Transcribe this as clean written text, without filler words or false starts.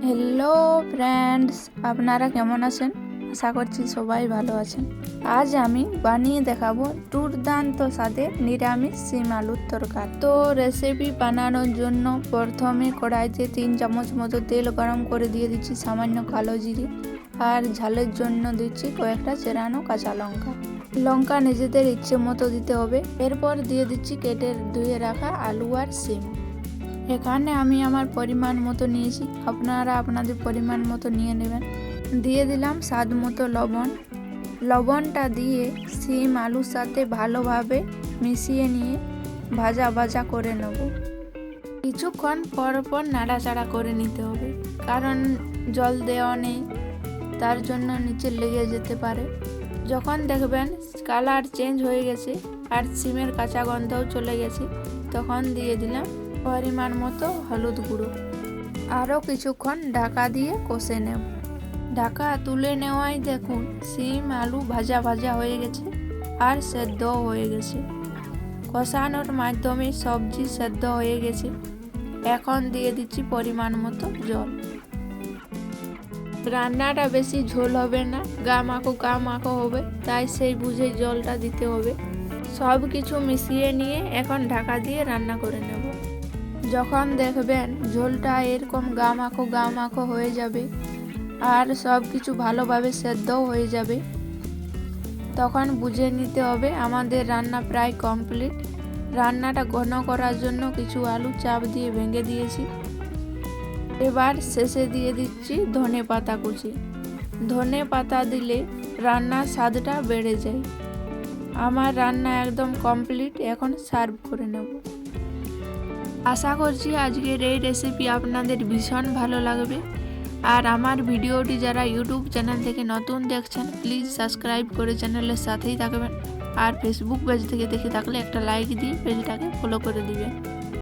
Hello friends, আপনারা কেমন আছেন? আশা করছি সবাই ভালো আছেন। আজ আমি বানিয়ে দেখাবো দুর্দান্ত স্বাদের নিরামিষ শিম আলুর তরকারি। তো রেসিপি বানানোর জন্য প্রথমে কড়াইতে 3 চামচ মতো তেল গরম করে দিয়ে দিচ্ছি সামান্য কালো জিরে, আর ঝালের জন্য দিচ্ছি কয়েকটা চেরানো কাঁচা লঙ্কা। লঙ্কা নিজেদের ইচ্ছে মতো দিতে হবে। এরপর দিয়ে দিচ্ছি কেটে ধুয়ে রাখা আলু আর শিম। এখানে আমি আমার পরিমাণ মতো নিয়েছি, আপনারা আপনাদের পরিমাণ মতো নিয়ে নেবেন। দিয়ে দিলাম স্বাদ মতো লবণ। লবণটা দিয়ে শিম আলুর সাথে ভালোভাবে মিশিয়ে নিয়ে ভাজা ভাজা করে নেব। কিছুক্ষণ পর পর নাড়াচাড়া করে নিতে হবে, কারণ জল দেওয়া নেই, তার জন্য নিচে লেগে যেতে পারে। যখন দেখবেন কালার চেঞ্জ হয়ে গেছে আর শিমের কাঁচা গন্ধও চলে গেছে, তখন দিয়ে দিলাম পরিমাণ মতো হলুদ গুঁড়ো। আরও কিছুক্ষণ ঢাকা দিয়ে কষে নেব। ঢাকা তুলে নেওয়াই দেখুন শিম আলু ভাজা ভাজা হয়ে গেছে আর সেদ্ধ হয়ে গেছে। কষানোর মাধ্যমে সবজি সেদ্ধ হয়ে গেছে। এখন দিয়ে দিচ্ছি পরিমাণ মতো জল। রান্নাটা বেশি ঝোল হবে না, গা মাখো হবে, তাই সেই বুঝে জলটা দিতে হবে। সব কিছু মিশিয়ে নিয়ে এখন ঢাকা দিয়ে রান্না করে নেব। যখন দেখবেন ঝোলটা এরকম গা মাখো হয়ে যাবে আর সব কিছু ভালোভাবে সেদ্ধও হয়ে যাবে, তখন বুঝে নিতে হবে আমাদের রান্না প্রায় কমপ্লিট। রান্নাটা ঘন করার জন্য কিছু আলু চাপ দিয়ে ভেঙে দিয়েছি। এবার শেষে দিয়ে দিচ্ছি ধনে পাতা কুচি। ধনে পাতা দিলে রান্নার স্বাদটা বেড়ে যায়। আমার রান্না একদম কমপ্লিট, এখন সার্ভ করে নেব। আশা করছি আজকের এই রেসিপি আপনাদের ভীষণ ভালো লাগবে। আর আমার ভিডিওটি যারা ইউটিউব চ্যানেল থেকে নতুন দেখছেন, প্লিজ সাবস্ক্রাইব করে চ্যানেলের সাথেই থাকবেন। আর ফেসবুক পেজ থেকে দেখে থাকলে একটা লাইক দিয়ে পেজটাকে ফলো করে দিবেন।